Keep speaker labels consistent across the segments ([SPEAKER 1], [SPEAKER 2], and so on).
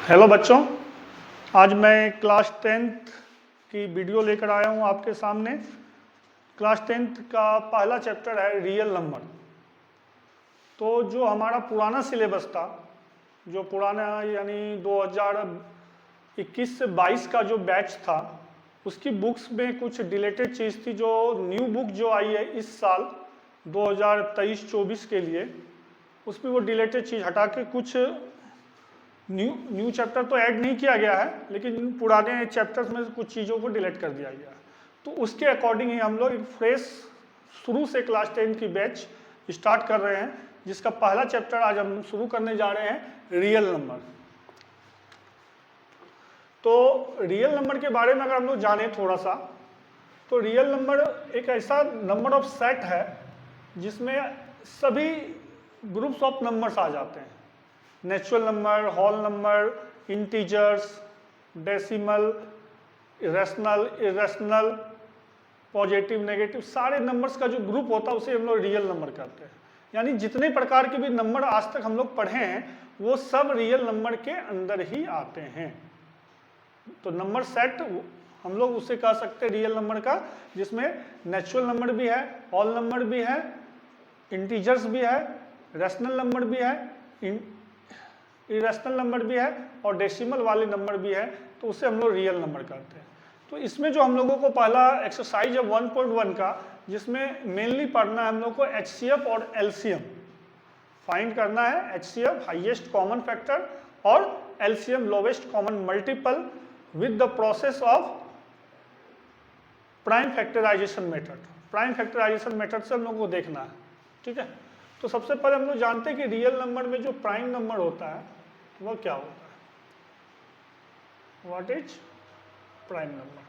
[SPEAKER 1] Hello बच्चों, आज मैं क्लास 10th की वीडियो लेकर आया हूँ आपके सामने। क्लास 10th का पहला चैप्टर है रियल नंबर। तो जो हमारा पुराना सिलेबस था, जो पुराना यानी 2021 से 22 का जो बैच था, उसकी बुक्स में कुछ डिलेटेड चीज़ थी। जो न्यू बुक जो आई है इस साल 2023-24 के लिए, उसमें वो डिलेटेड चीज़ हटा के कुछ न्यू चैप्टर तो ऐड नहीं किया गया है, लेकिन पुराने चैप्टर्स में कुछ चीज़ों को डिलीट कर दिया गया है। तो उसके अकॉर्डिंग ही हम लोग एक फ्रेश शुरू से क्लास 10 की बैच स्टार्ट कर रहे हैं, जिसका पहला चैप्टर आज हम शुरू करने जा रहे हैं रियल नंबर। तो रियल नंबर के बारे में अगर हम लोग जाने थोड़ा सा, तो रियल नंबर एक ऐसा नंबर ऑफ सेट है जिसमें सभी ग्रुप्स ऑफ नंबर्स आ जाते हैं। Natural number, whole number, integers, decimal, irrational, irrational, positive, negative, सारे नंबर्स का जो ग्रुप होता है उसे हम लोग रियल नंबर कहते हैं। यानी जितने प्रकार के भी नंबर आज तक हम लोग पढ़े हैं वो सब रियल नंबर के अंदर ही आते हैं। तो नंबर सेट हम लोग उसे कह सकते हैं रियल नंबर का, जिसमें नेचुरल नंबर भी है, होल नंबर भी है, इंटीजर्स भी है, रैशनल नंबर भी है, इरेशनल नंबर भी है और डेसिमल वाले नंबर भी है। तो उसे हम लोग रियल नंबर कहते हैं। तो इसमें जो हम लोगों को पहला एक्सरसाइज है 1.1 का, जिसमें मेनली पढ़ना है हम लोग को HCF और LCM फाइंड करना है। HCF हाईएस्ट कॉमन फैक्टर और LCM lowest common multiple with the process of prime factorisation method. Prime factorisation method से हम लोग को देखना है, ठीक है। तो सबसे पहले हम लोग जानते हैं कि रियल नंबर में जो प्राइम नंबर होता है वो क्या होता है। What is prime number?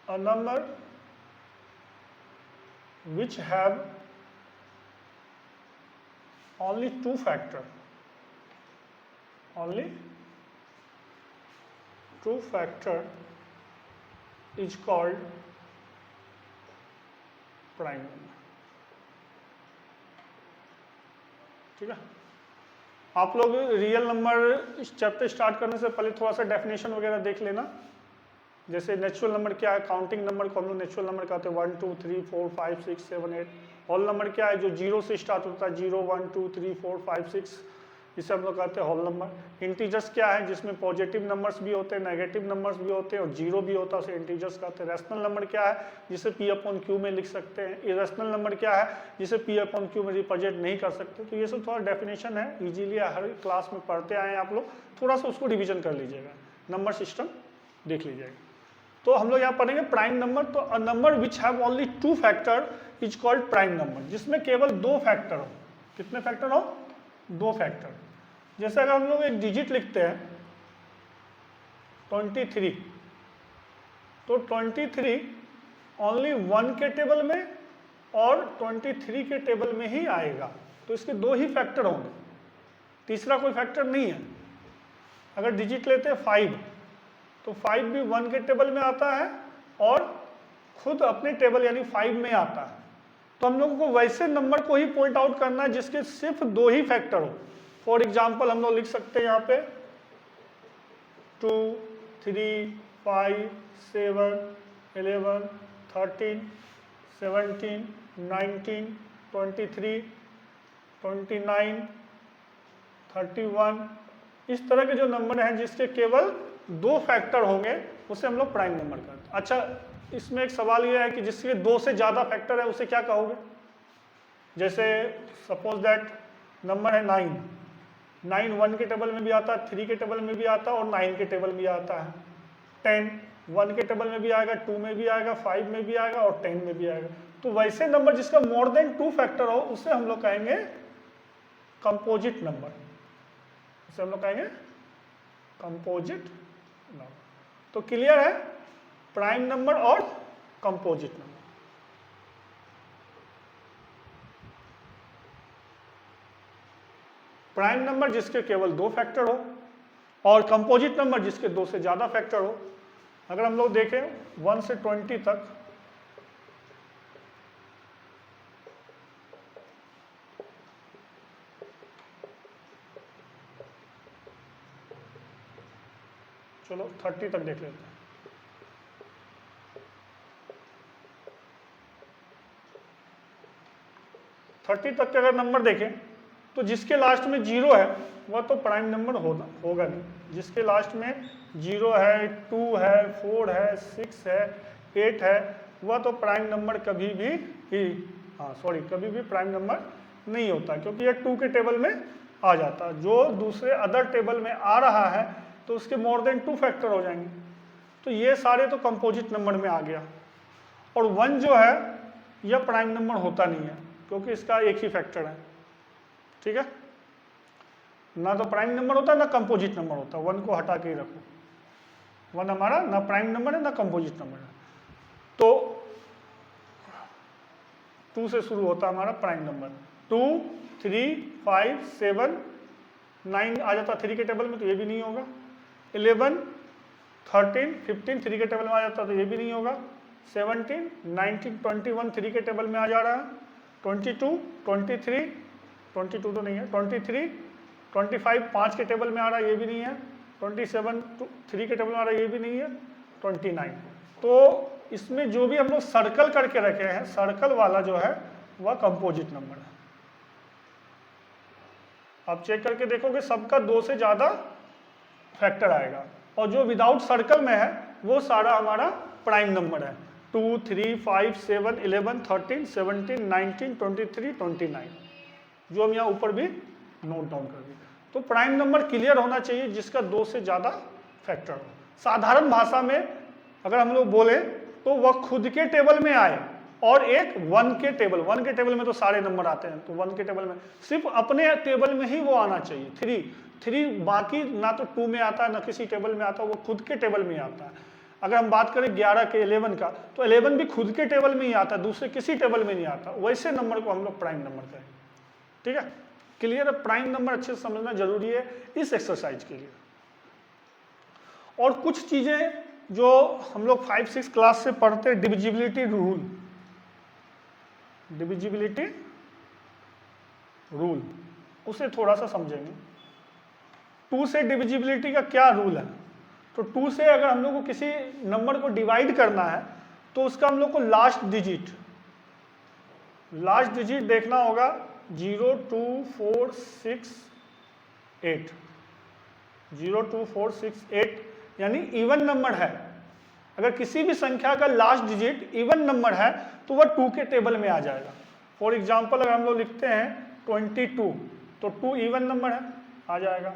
[SPEAKER 1] A number which have only two factor, only two factor is called prime number, ठीक है। आप लोग रियल नंबर इस चैप्टर स्टार्ट करने से पहले थोड़ा सा डेफिनेशन वगैरह देख लेना। जैसे नेचुरल नंबर क्या है, काउंटिंग नंबर को हम लोग नेचुरल नंबर कहते हैं 1 2 3 4 5 6 7 8। होल नंबर क्या है, जो जीरो से स्टार्ट होता है, 0 1 2 3 4 5 6, इसे हम लोग कहते हैं होल नंबर। इंटीजर्स क्या है, जिसमें पॉजिटिव नंबर्स भी होते हैं, नेगेटिव नंबर्स भी होते हैं और जीरो भी होता है, उसे इंटीजर्स कहते हैं। रैशनल नंबर क्या है, जिसे P/Q में लिख सकते हैं। इरेशनल नंबर क्या है, जिसे P/Q में रिप्रेजेंट नहीं कर सकते। तो ये सब थोड़ा डेफिनेशन है, इजीली हर क्लास में पढ़ते आए हैं आप लोग, थोड़ा सा उसको रिविजन कर लीजिएगा, नंबर सिस्टम देख लीजिएगा। तो हम लोग यहाँ पढ़ेंगे प्राइम नंबर। तो a number which have only two factor is called prime number, जिसमें केवल दो फैक्टर हो। कितने फैक्टर हो? दो फैक्टर। जैसे अगर हम लोग एक डिजिट लिखते हैं 23, तो 23 ओनली 1 के टेबल में और 23 के टेबल में ही आएगा। तो इसके दो ही फैक्टर होंगे, तीसरा कोई फैक्टर नहीं है। अगर डिजिट लेते हैं 5, तो 5 भी 1 के टेबल में आता है और खुद अपने टेबल यानी 5 में आता है। तो हम लोगों को वैसे नंबर को ही पॉइंट आउट करना है जिसके सिर्फ दो ही फैक्टर हो। फॉर एग्जाम्पल हम लोग लिख सकते हैं यहाँ पे 2 3 5 7 11 13 17 19 23 29 31। इस तरह के जो नंबर हैं जिसके केवल दो फैक्टर होंगे उसे हम लोग प्राइम नंबर कहते हैं। अच्छा, इसमें एक सवाल यह है कि जिसके दो से ज़्यादा फैक्टर है उसे क्या कहोगे। जैसे सपोज दैट नंबर है 9, 9 1 के टेबल में भी आता है, 3 के टेबल में भी आता है और 9 के टेबल में भी आता है। 10 1 के टेबल में भी आएगा, 2 में भी आएगा, 5 में भी आएगा और 10 में भी आएगा। तो वैसे नंबर जिसका मोर देन 2 फैक्टर हो उसे हम लोग कहेंगे कंपोजिट नंबर। उसे हम लोग कहेंगे कंपोजिट नंबर। तो क्लियर है प्राइम नंबर और कंपोजिट नंबर। प्राइम नंबर जिसके केवल दो फैक्टर हो और कंपोजिट नंबर जिसके दो से ज़्यादा फैक्टर हो। अगर हम लोग देखें 1 से 20 तक चलो 30 तक देख लेते हैं। 30 तक के अगर नंबर देखें तो जिसके लास्ट में 0 है वह तो प्राइम नंबर होगा नहीं। जिसके लास्ट में 0 है, 2 है, 4 है, 6 है, 8 है, वह तो प्राइम नंबर कभी भी प्राइम नंबर नहीं होता, क्योंकि ये 2 के टेबल में आ जाता। जो दूसरे अदर टेबल में आ रहा है तो उसके मोर देन 2 फैक्टर हो जाएंगे। तो ये सारे तो कंपोजिट नंबर में आ गया। और 1 जो है यह प्राइम नंबर होता नहीं है, क्योंकि इसका एक ही फैक्टर है। ठीक है, ना तो प्राइम नंबर होता है ना कंपोजिट नंबर होता। 1 को हटा के ही रखो। 1 हमारा ना प्राइम नंबर है ना कंपोजिट नंबर है। तो 2 से शुरू होता है हमारा प्राइम नंबर। 2, 3, 5, 7, 9 आ जाता 3 के टेबल में, तो ये भी नहीं होगा। 11, 13, 15 3 के टेबल में आ जाता, तो ये भी नहीं होगा। 17, 19, 21 3 के टेबल में आ जा रहा है। 22, 23, 22 तो नहीं है, 23, 25 5 के टेबल में आ रहा है, ये भी नहीं है। 27 3 के टेबल में आ रहा है, ये भी नहीं है। 29। तो इसमें जो भी हम लोग सर्कल करके रखे हैं, सर्कल वाला जो है वह कंपोजिट नंबर है। आप चेक करके देखोगे सबका 2 से ज़्यादा फैक्टर आएगा, और जो विदाउट सर्कल में है वो सारा हमारा प्राइम नंबर है। 2, 3, 5, 7, 11, 13, 17, 19, 23, 29, जो हम यहाँ ऊपर भी नोट डाउन कर दिए। तो प्राइम नंबर क्लियर होना चाहिए जिसका 2 से ज़्यादा फैक्टर हो। साधारण भाषा में अगर हम लोग बोले तो वह खुद के टेबल में आए और एक 1 के टेबल में तो सारे नंबर आते हैं, तो 1 के टेबल में सिर्फ अपने टेबल में ही वो आना चाहिए। 3 बाकी ना तो 2 में आता है ना किसी टेबल में आता है, वो खुद के टेबल में आता है। अगर हम बात करें 11 के 11 का, तो 11 भी खुद के टेबल में ही आता है, दूसरे किसी टेबल में नहीं आता। वैसे नंबर को हम लोग प्राइम नंबर कहें। ठीक है, क्लियर है? प्राइम नंबर अच्छे से समझना जरूरी है इस एक्सरसाइज के लिए। और कुछ चीजें जो हम लोग 5-6 क्लास से पढ़ते हैं, डिविजिबिलिटी रूल, उसे थोड़ा सा समझेंगे। 2 से डिविजिबिलिटी का क्या रूल है? तो 2 से अगर हम लोग को किसी नंबर को डिवाइड करना है तो उसका हम लोग को लास्ट डिजिट देखना होगा। 0, 2, 4, 6, 8, 0, 2, 4, 6, 8 यानी इवन नंबर है। अगर किसी भी संख्या का लास्ट डिजिट इवन नंबर है तो वह 2 के टेबल में आ जाएगा। फॉर एग्जाम्पल अगर हम लोग लिखते हैं 22, तो 2 इवन नंबर है, आ जाएगा।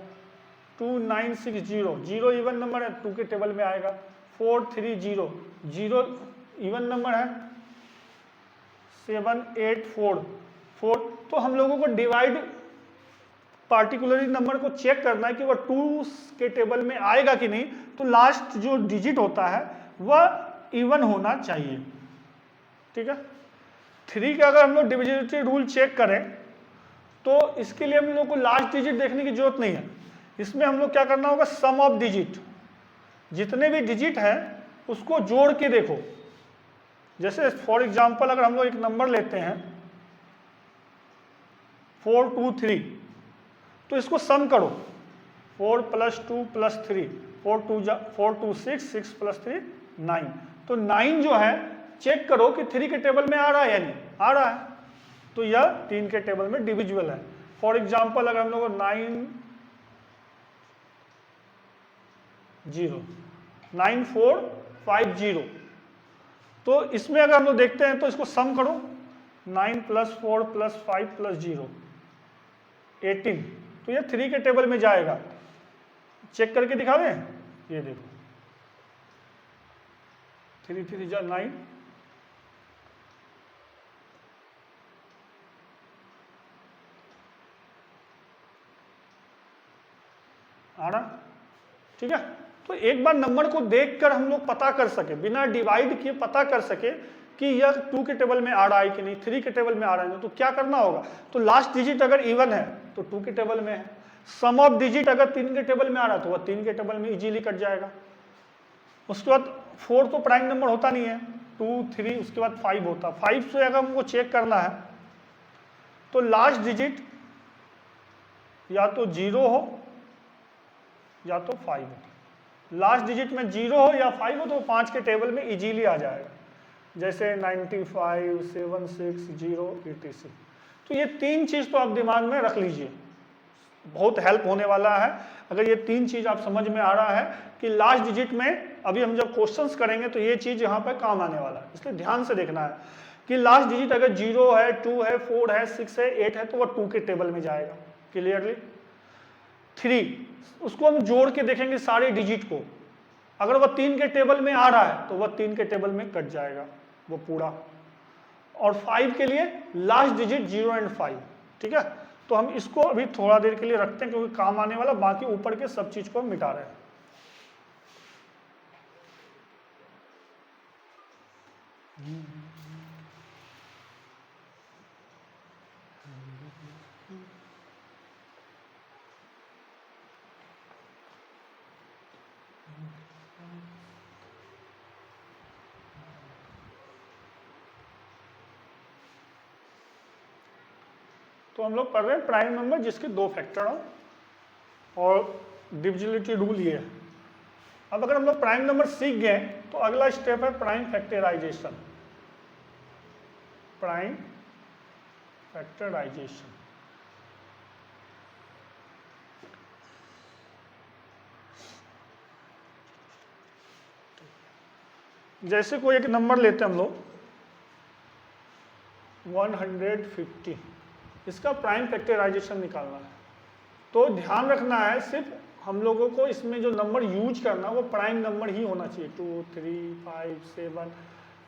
[SPEAKER 1] 2960, 0 इवन नंबर है, 2 के टेबल में आएगा। 430, 0 इवन नंबर है। 784, 4। तो हम लोगों को डिवाइड पार्टिकुलरली नंबर को चेक करना है कि वह 2 के टेबल में आएगा कि नहीं, तो लास्ट जो डिजिट होता है वह इवन होना चाहिए। ठीक है, 3 का अगर हम लोग डिविजिबिलिटी रूल चेक करें तो इसके लिए हम लोग को लास्ट डिजिट देखने की जरूरत नहीं है। इसमें हम लोग क्या करना होगा, सम ऑफ डिजिट, जितने भी डिजिट हैं उसको जोड़ के देखो। जैसे फॉर एग्जांपल अगर हम लोग एक नंबर लेते हैं 423, तो इसको सम करो। 4 + 2 + 3, 4 2 6, 6 + 3 9। तो 9 जो है चेक करो कि 3 के टेबल में आ रहा है या नहीं आ रहा है, तो यह 3 के टेबल में डिविजिबल है। फॉर एग्जांपल अगर हम लोग 9450, तो इसमें अगर हम लोग देखते हैं तो इसको सम करो। 9 + 4 + 5 + 0 18, तो ये 3 के टेबल में जाएगा। चेक करके दिखा दें, ये देखो 3 3 जा 9, आ रहा। ठीक है, तो एक बार नंबर को देखकर हम लोग पता कर सके, बिना डिवाइड किए पता कर सके कि यह 2 के टेबल में आ रहा है कि नहीं, 3 के टेबल में आ रहा है, तो क्या करना होगा, तो लास्ट डिजिट अगर इवन है तो 2 के टेबल में है। सम ऑफ डिजिट अगर 3 के टेबल में आ रहा है तो वह 3 के टेबल में इजीली कट जाएगा। उसके बाद 4 तो प्राइम नंबर होता नहीं है, 2 3 उसके बाद 5 होता। 5 से अगर हमको चेक करना है तो लास्ट डिजिट या तो 0 हो या तो 5 हो, लास्ट डिजिट में 0 हो या 5 हो तो 5 के टेबल में इजीली आ जाएगा, जैसे 95, 76, 0, 86। तो ये 3 चीज़ तो आप दिमाग में रख लीजिए, बहुत हेल्प होने वाला है अगर ये 3 चीज़ आप समझ में आ रहा है कि लास्ट डिजिट में अभी हम जब क्वेश्चंस करेंगे तो ये चीज़ यहाँ पर काम आने वाला है। इसलिए ध्यान से देखना है कि लास्ट डिजिट अगर 0 है, 2 है, 4 है, 6 है, 8 है तो वह 2 के टेबल में जाएगा। क्लियरली 3 उसको हम जोड़ के देखेंगे सारे डिजिट को, अगर वह 3 के टेबल में आ रहा है तो वह 3 के टेबल में कट जाएगा वो पूरा। और 5 के लिए लास्ट डिजिट 0 एंड 5, ठीक है। तो हम इसको अभी थोड़ा देर के लिए रखते हैं क्योंकि काम आने वाला, बाकी ऊपर के सब चीज को हम मिटा रहे हैं। तो हम लोग पढ़ रहे हैं प्राइम नंबर जिसके 2 फैक्टर हो, और डिविजिबिलिटी रूल ये है। अब अगर हम लोग प्राइम नंबर सीख गए तो अगला स्टेप है प्राइम फैक्टराइजेशन। प्राइम फैक्टराइजेशन जैसे कोई एक नंबर लेते हैं हम लोग 150, इसका प्राइम फैक्टराइजेशन निकालना है। तो ध्यान रखना है सिर्फ हम लोगों को इसमें जो नंबर यूज करना वो प्राइम नंबर ही होना चाहिए। 2, 3, 5, 7,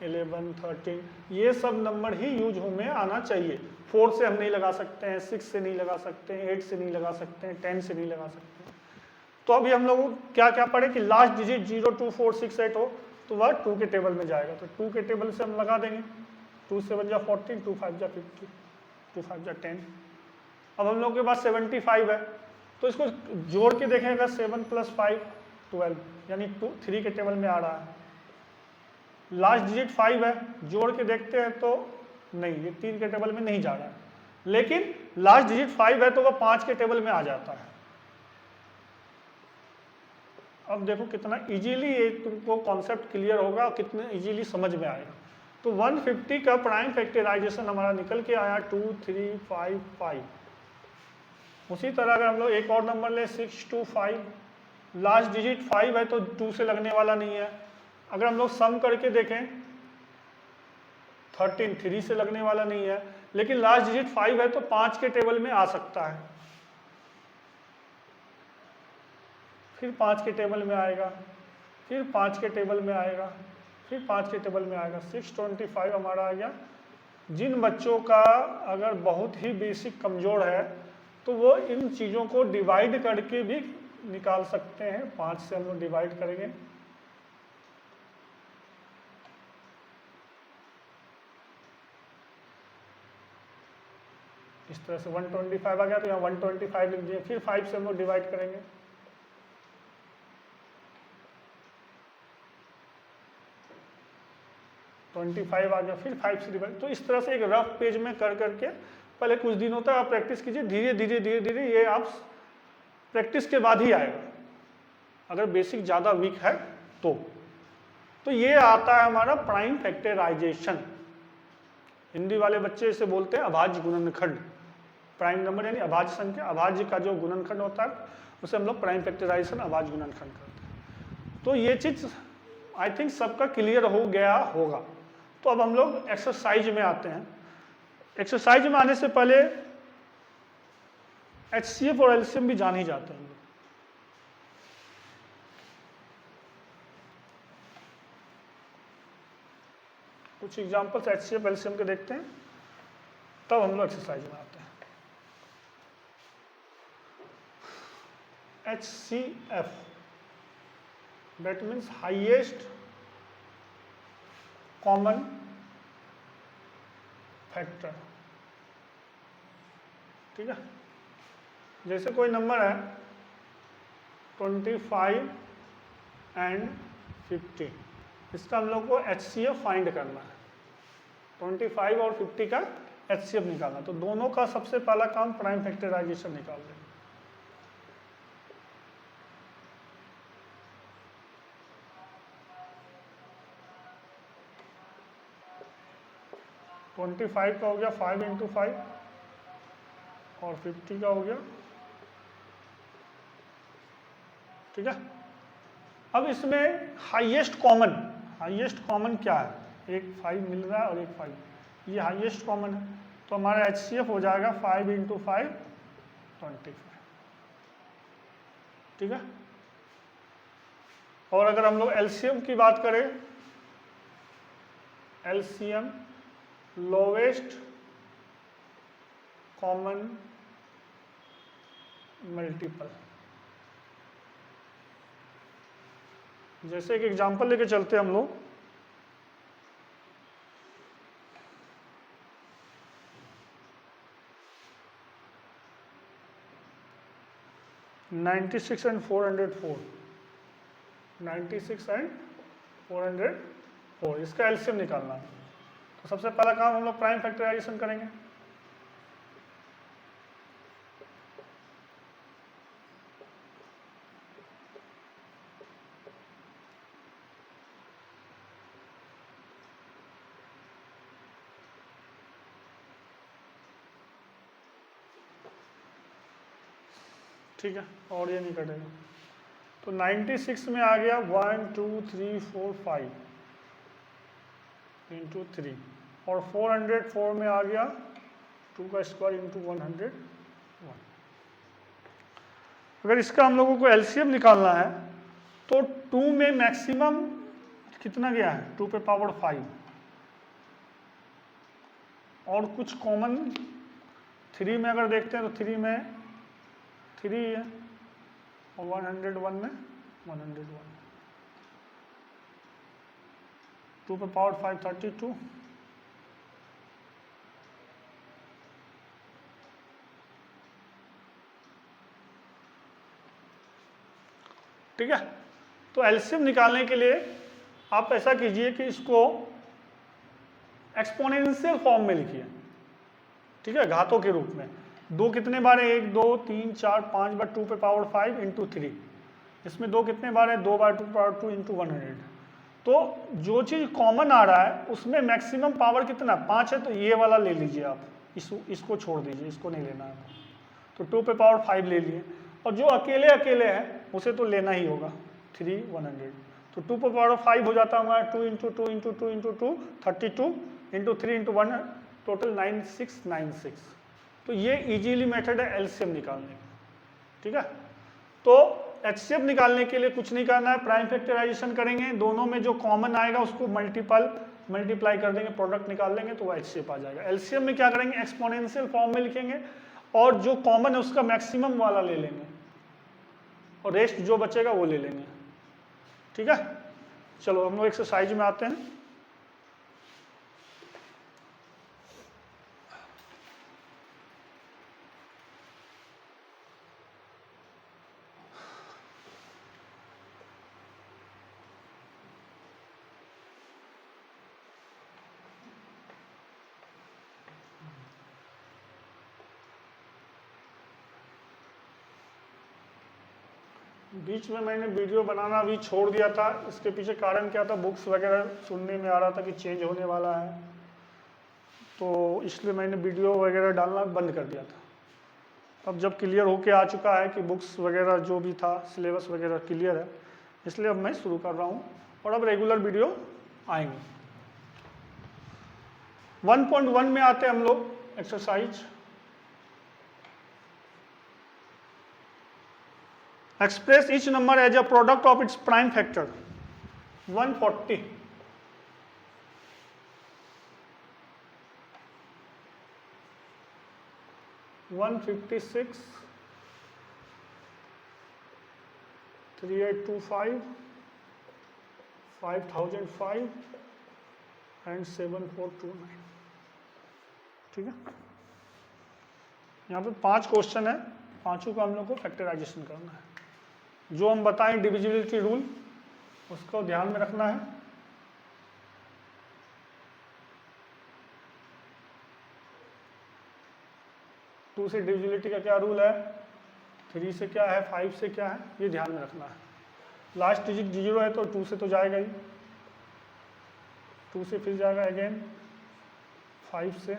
[SPEAKER 1] 11, 13 ये सब नंबर ही यूज में आना चाहिए। 4 से हम नहीं लगा सकते हैं, 6 से नहीं लगा सकते हैं, 8 से नहीं लगा सकते हैं, 10 से नहीं लगा सकते हैं। तो अभी हम लोग क्या क्या पढ़े कि लास्ट डिजिट 0, 2, 4, 6, 8 हो तो वह 2 के टेबल में जाएगा। तो 2 के टेबल से हम लगा देंगे, 2 7 जा 14, 2 5 जा 50, 2 5 जा 10। अब हम लोग के पास 75 है तो इसको जोड़ के देखेंगे 7 + 5 12, यानी 3 के टेबल में आ रहा है। लास्ट डिजिट 5 है, जोड़ के देखते हैं तो नहीं, ये 3 के टेबल में नहीं जा रहा है, लेकिन लास्ट डिजिट 5 है तो वह 5 के टेबल में आ जाता है। अब देखो कितना इजीली ये तुमको कॉन्सेप्ट क्लियर होगा, कितने इजीली समझ में आएगा। तो 150 का प्राइम फैक्टराइजेशन हमारा निकल के आया 2, 3, 5, 5। उसी तरह अगर हम लोग एक और नंबर ले 6, 2, 5, लास्ट डिजिट 5 है तो 2 से लगने वाला नहीं है। अगर हम लोग सम करके देखें 13, 3 से लगने वाला नहीं है, लेकिन लास्ट डिजिट 5 है तो 5 के टेबल में आ सकता है, फिर 5 के टेबल में आएगा, फिर 5 के टेबल में आएगा, फिर 5 के टेबल में आएगा। 625 हमारा आ गया। जिन बच्चों का अगर बहुत ही बेसिक कमजोर है तो वो इन चीज़ों को डिवाइड करके भी निकाल सकते हैं। 5 से हम लोग डिवाइड करेंगे, इस तरह से 125 आ गया तो यहाँ 125 लिख दिए। फिर 5 से हम लोग डिवाइड करेंगे, तो 25 आ गया, फिर 5 से डिवाइड। तो इस तरह से एक रफ पेज में कर करके पहले कुछ दिनों तक आप प्रैक्टिस कीजिए, धीरे धीरे धीरे धीरे ये आप प्रैक्टिस के बाद ही आएगा, अगर बेसिक ज़्यादा वीक है तो ये आता है हमारा प्राइम फैक्टराइजेशन। हिंदी वाले बच्चे इसे बोलते हैं अभाज्य गुणनखंड। प्राइम नंबर यानी अभाज्य संख्या, अभाज्य का जो गुणनखंड होता है उसे हम लोग प्राइम फैक्टराइजेशन अभाज्य गुणनखंड करते हैं। तो ये चीज़ आई थिंक सबका क्लियर हो गया होगा। तो अब हम लोग एक्सरसाइज में आते हैं। एक्सरसाइज में आने से पहले HCF और LCM भी जान ही जाते हैं। कुछ एग्जांपल्स HCF LCM के देखते हैं, तब हम लोग एक्सरसाइज में आते हैं। HCF that means highest common factor, ठीक है। जैसे कोई नंबर है 25 एंड 50, इसका हम लोग को HCF फाइंड करना है। 25 और 50 का HCF निकालना, तो दोनों का सबसे पहला काम प्राइम फैक्टराइजेशन निकाल दें। 25 का हो गया 5 इंटू 5 और 50 का हो गया, ठीक है। अब इसमें हाईएस्ट कॉमन क्या है, एक 5 मिल रहा है और एक 5, ये हाईएस्ट कॉमन है, तो हमारा HCF हो जाएगा 5 इंटू 5 25, ठीक है। और अगर हम लोग LCM की बात करें, LCM लोवेस्ट कॉमन मल्टीपल, जैसे एक एग्जांपल लेके चलते हैं हम लोग, (96 and 404), 96 and 404, इसका एलसीएम निकालना है। तो सबसे पहला काम हम लोग प्राइम फैक्टराइजेशन करेंगे। ठीक है, और ये नहीं कटेगा, तो 96 में आ गया 1 2 3 4 5 इंटू 3, और 404 में आ गया 2 का स्क्वायर इंटू 101। अगर इसका हम लोगों को एलसीएम निकालना है तो 2 में मैक्सिमम कितना गया है, 2 पे पावर 5, और कुछ कॉमन 3 में अगर देखते हैं तो 3 में 3 है, और 101 में 101, 2 पे पावर 5 32, ठीक है। तो एलसीएम निकालने के लिए आप ऐसा कीजिए कि इसको एक्सपोनेंशियल फॉर्म में लिखिए, ठीक है, घातों के रूप में। 2 कितने बार है, 1 2 3 4 5 बार 2 पे पावर 5 इंटू 3, इसमें 2 कितने बार है, 2 बार 2 पावर 2 इंटू 100। तो जो चीज़ कॉमन आ रहा है उसमें मैक्सिमम पावर कितना 5 है, तो ये वाला ले लीजिए आप, इसको छोड़ दीजिए, इसको नहीं लेना है। तो 2 पे पावर 5 ले लिए, और जो अकेले अकेले है उसे तो लेना ही होगा 3 100, तो 2 पे पावर 5 हो जाता है हमारा 2 into 2 into 2 into 2 32 into 3 into 1 total 9696। तो ये इजीली मेथड है एलसीएम निकालने का, ठीक है। तो एचसीएफ निकालने के लिए कुछ नहीं करना है, प्राइम फैक्टराइजेशन करेंगे, दोनों में जो कॉमन आएगा उसको मल्टीप्लाई कर देंगे, प्रोडक्ट निकाल लेंगे तो वो एचसीएफ आ जाएगा। एलसीएम में क्या करेंगे, एक्सपोनेंशियल फॉर्म में लिखेंगे, और जो कॉमन है उसका मैक्सिमम वाला ले लेंगे, और रेस्ट जो बचेगा वो ले लेंगे, ठीक है। चलो हम लोग एक्सरसाइज में आते हैं। बीच में मैंने वीडियो बनाना भी छोड़ दिया था, इसके पीछे कारण क्या था, बुक्स वगैरह सुनने में आ रहा था कि चेंज होने वाला है, तो इसलिए मैंने वीडियो वगैरह डालना बंद कर दिया था। अब जब क्लियर होके आ चुका है कि बुक्स वगैरह जो भी था सिलेबस वगैरह क्लियर है, इसलिए अब मैं शुरू कर रहा हूँ, और अब रेगुलर वीडियो आएंगे। 1.1 में आते हैं हम लोग, exercise. Express each number as a product of its prime factor. 140, 156, 3825, 5005 and 7429, ठीक है। यहाँ पे 5 क्वेश्चन है, पांचों का हम लोग को फैक्टराइजेशन करना है। जो हम बताएं डिविजिबिलिटी रूल उसको ध्यान में रखना है। टू से डिविजिबिलिटी का क्या रूल है, 3 से क्या है, 5 से क्या है, ये ध्यान में रखना है। लास्ट डिजिट 0 है तो 2 से तो जाएगा ही, 2 से फिर जाएगा अगेन 5 से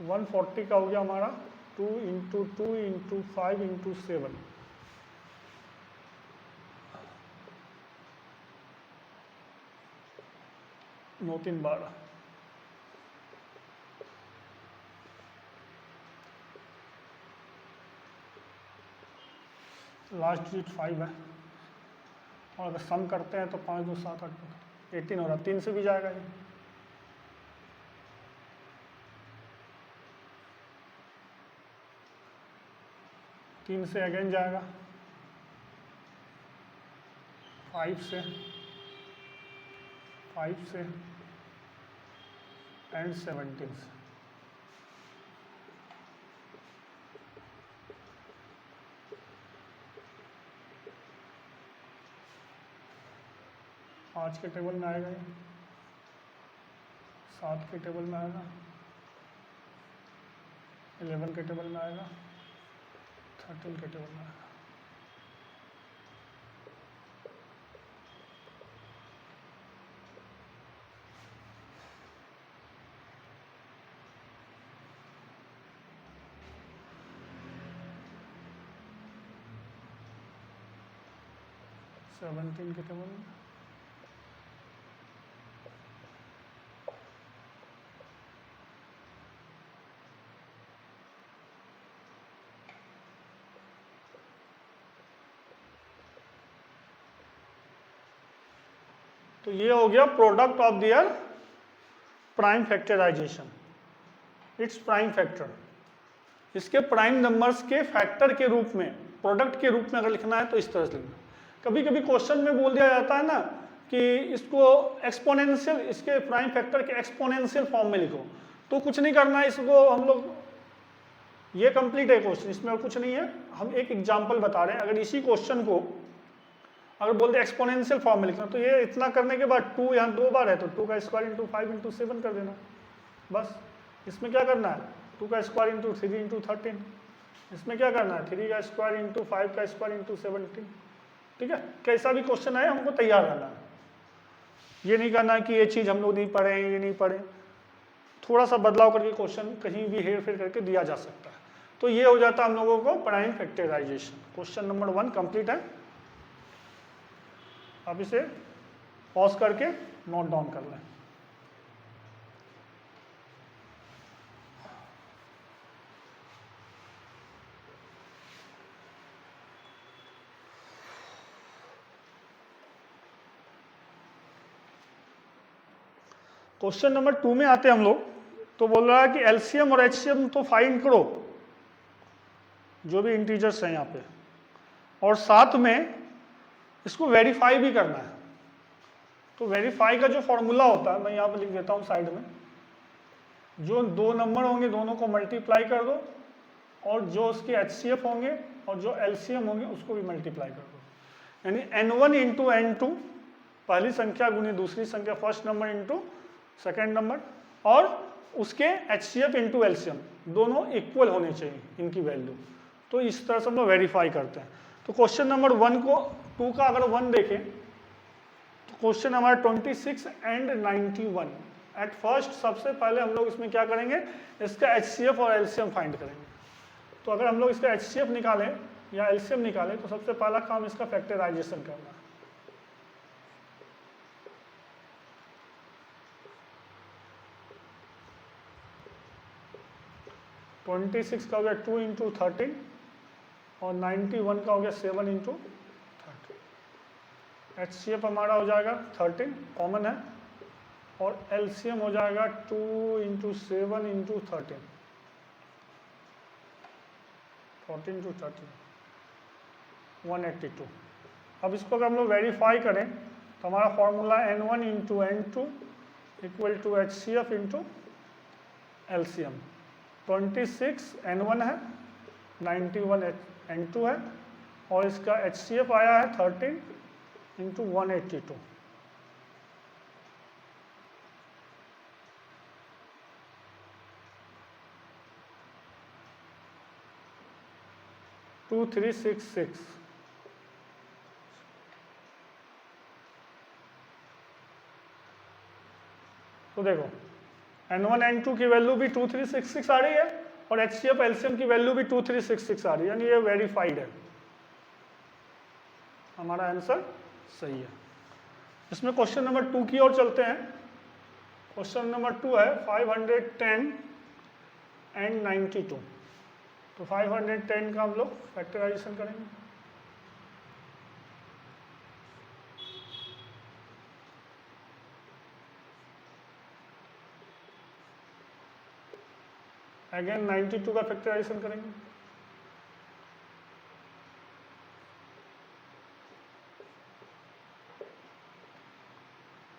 [SPEAKER 1] 140 का हो गया हमारा 2 into 2 into 5 into 7, 9 3 12, last digit 5 है, और अगर सम करते हैं तो 5 2 7 8 18 हो रहा, 3 से भी जाएगा ये, तीन से अगेन जाएगा, 5 से एंड 17 से। पाँच के टेबल में आएगा ये, 7 के टेबल में आएगा, 11 के टेबल में आएगा, 13 के टेबल में आएगा। सेवनटीन के टेबल में, तो ये हो गया product of their prime factorisation, its prime factor. इसके प्राइम नंबर्स के फैक्टर के रूप में, प्रोडक्ट के रूप में अगर लिखना है तो इस तरह से लिखना। कभी कभी क्वेश्चन में बोल दिया जाता है ना कि इसको एक्सपोनेंशियल, इसके प्राइम फैक्टर के एक्सपोनेंशियल फॉर्म में लिखो, तो कुछ नहीं करना है, इसको हम लोग, ये कंप्लीट है क्वेश्चन, इसमें और कुछ नहीं है। हम एक एग्जांपल बता रहे हैं, अगर इसी क्वेश्चन को अगर बोलते एक्सपोनेंशियल फॉर्म में लिखना, तो ये इतना करने के बाद 2 यहाँ 2 बार है तो 2 का स्क्वायर इंटू 5 इंटू 7 कर देना बस। इसमें क्या करना है, 2 का स्क्वायर इंटू 3 इंटू 13, इसमें क्या करना है 3 का स्क्वायर इंटू 5 का स्क्वायर इंटू 17। ठीक है, कैसा भी क्वेश्चन आए हमको तैयार रहना है, ये नहीं करना कि ये चीज़ हम लोग नहीं पढ़े, ये नहीं पढ़े, थोड़ा सा बदलाव करके क्वेश्चन कहीं भी हेर फेर करके दिया जा सकता है। तो ये हो जाता है हम लोगों को prime factorisation. Question number 1 complete है। अब इसे पॉज करके नोट डाउन कर लें। क्वेश्चन नंबर 2 में आते हैं हम लोग, तो बोल रहा है कि एलसीएम और एचसीएम तो फाइंड करो, जो भी इंटीजर्स हैं यहाँ पे, और साथ में इसको वेरीफाई भी करना है। तो वेरीफाई का जो फॉर्मूला होता है मैं यहाँ पे लिख देता हूँ साइड में, जो 2 नंबर होंगे दोनों को मल्टीप्लाई कर दो, और जो उसके एचसीएफ होंगे और जो एलसीएम होंगे उसको भी मल्टीप्लाई कर दो, यानी n1 इंटू n2 पहली संख्या गुनी दूसरी संख्या, first number into second number, और उसके एचसीएफ इंटू एलसीएम दोनों इक्वल होने चाहिए इनकी वैल्यू। तो इस तरह से हम लोग वेरीफाई करते हैं। तो क्वेश्चन नंबर 1 को 2 का अगर 1 देखें तो क्वेश्चन हमारा 26 एंड 91। एट फर्स्ट सबसे पहले हम लोग इसमें क्या करेंगे, इसका एचसीएफ और एलसीएम फाइंड करेंगे। तो अगर हम लोग इसका एचसीएफ निकालें या एलसीएम निकालें तो सबसे पहला काम इसका फैक्टराइजेशन करना है। तो 26 का हो गया 2 इंटू 13 और 91 का हो गया 7 इंटू 13। एचसीएफ हमारा हो जाएगा 13 कॉमन है, और एलसीएम हो जाएगा 2 इंटू 7 इंटू 13, 14 इंटू 13 182। अब इसको अगर हम लोग वेरीफाई करें तो हमारा formula n1 into n2 equal to HCF into LCM. 26 n1 है, 91 n2 है, और इसका HCF आया है 13 इंटू 182। टू 366। तो देखो N1 N2 की वैल्यू भी 2366 आ रही है और HCF LCM की वैल्यू भी 2366 आ रही है, यानी ये वेरीफाइड है। हमारा आंसर सही है। इसमें क्वेश्चन नंबर 2 की ओर चलते हैं। क्वेश्चन नंबर 2 है 510 एंड 92। तो 510 का हम लोग फैक्टराइजेशन करेंगे। अगेन 92 का फैक्टराइजेशन करेंगे।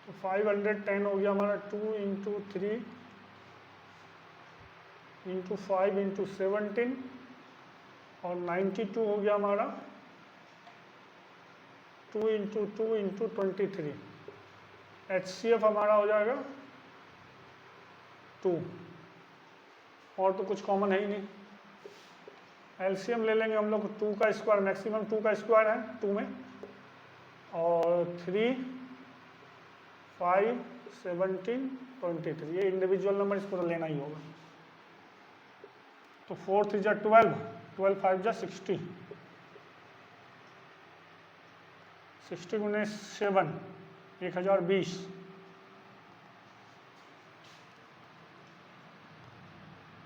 [SPEAKER 1] तो 510 हो गया हमारा 2 इंटू 3 इंटू 5 इंटू 17 और 92 हो गया हमारा 2 इंटू 2 इंटू 23। HCF हमारा हो जाएगा 2, और तो कुछ कॉमन है ही नहीं। LCM ले लेंगे हम लोग, 2 का स्क्वायर, मैक्सिमम 2 का स्क्वायर है 2 में, और 3 5 17 23, ये इंडिविजुअल नंबर, इसको तो लेना ही होगा। तो 4 3 जा 12, 12 5 जा 60, 60 गुने 7 1020,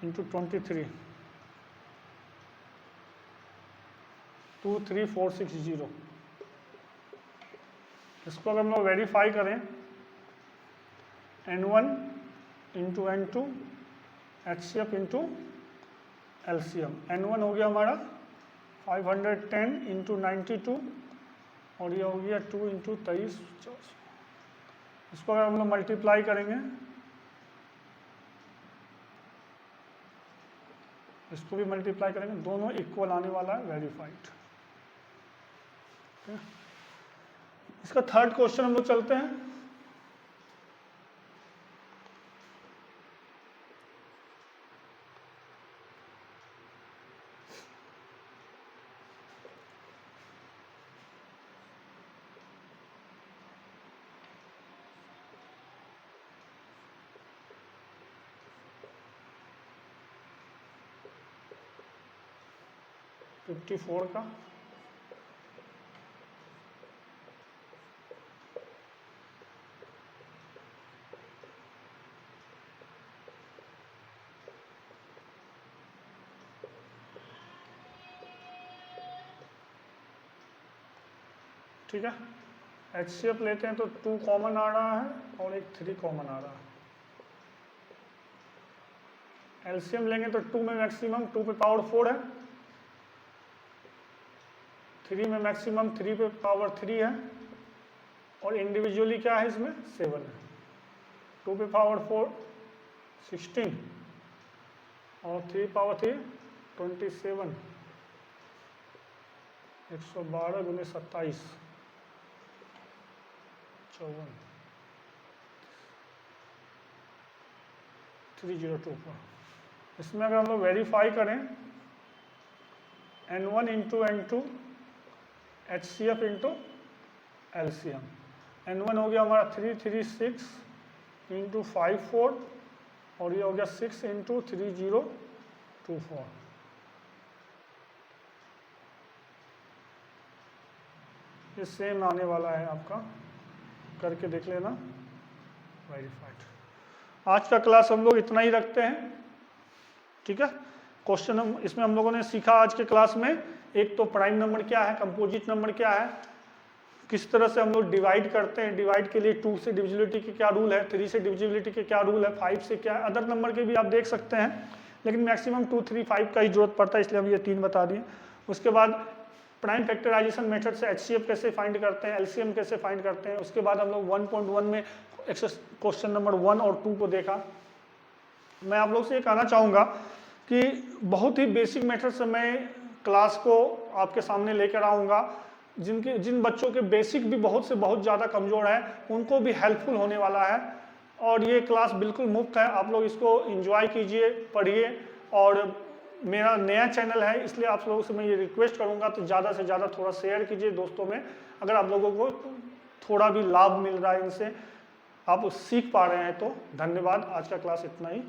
[SPEAKER 1] इंटू 23 23460। इसको अगर हम लोग वेरीफाई करें, N1 into N2 HCF into LCM। N1 हो गया हमारा 510 इंटू 92 और ये हो गया 2 इंटू 23 400। इसको अगर हम लोग मल्टीप्लाई करेंगे, इसको भी मल्टीप्लाई करेंगे, दोनों इक्वल आने वाला है, वेरीफाइड। इसका थर्ड क्वेश्चन हम लोग चलते हैं। फिफ्टी 54 का ठीक है। HCF लेते हैं तो 2 कॉमन आ रहा है और एक 3 कॉमन आ रहा है। LCM लेंगे तो 2 में मैक्सिमम 2 पे पावर 4 है, 3 में मैक्सिमम 3 पे पावर 3 है, और इंडिविजुअली क्या है इसमें 7 है। 2 पे पावर 4 16 और 3 पावर 3 27, 112 गुने 27 54 3024। इसमें अगर हम लोग वेरीफाई करें, N1 into N2 HCF into LCM। N1 हो गया हमारा 336 इंटू 54 और ये हो गया 6 इंटू 3024। ये सेम आने वाला है आपका, करके देख लेना, वेरीफाइड। आज का क्लास हम लोग इतना ही रखते हैं, ठीक है। क्वेश्चन इसमें हम लोगों ने सीखा आज के क्लास में, एक तो प्राइम नंबर क्या है, कंपोजिट नंबर क्या है, किस तरह से हम लोग डिवाइड करते हैं, डिवाइड के लिए 2 से डिविजिबिलिटी के क्या रूल है, 3 से डिविजिबिलिटी के क्या रूल है, 5 से क्या है, अदर नंबर के भी आप देख सकते हैं, लेकिन मैक्सिमम 2 3 5 का ही जरूरत पड़ता है, इसलिए हम ये 3 बता दिए। उसके बाद प्राइम फैक्टराइजेशन मेथड से HCF कैसे फाइंड करते हैं, LCM कैसे फाइंड करते हैं। उसके बाद हम लोग 1.1 में क्वेश्चन नंबर 1 और 2 को देखा। मैं आप लोग से ये कहना चाहूँगा कि बहुत ही बेसिक मेथड से मैं क्लास को आपके सामने लेकर आऊँगा। जिन बच्चों के बेसिक भी बहुत से बहुत ज़्यादा कमज़ोर है, उनको भी हेल्पफुल होने वाला है, और ये क्लास बिल्कुल मुफ्त है। आप लोग इसको एंजॉय कीजिए, पढ़िए, और मेरा नया चैनल है इसलिए आप लोगों से मैं ये रिक्वेस्ट करूंगा तो ज़्यादा से ज़्यादा थोड़ा शेयर कीजिए दोस्तों में, अगर आप लोगों को थोड़ा भी लाभ मिल रहा है इनसे। आप सीख पा रहे हैं तो धन्यवाद। आज का क्लास इतना ही।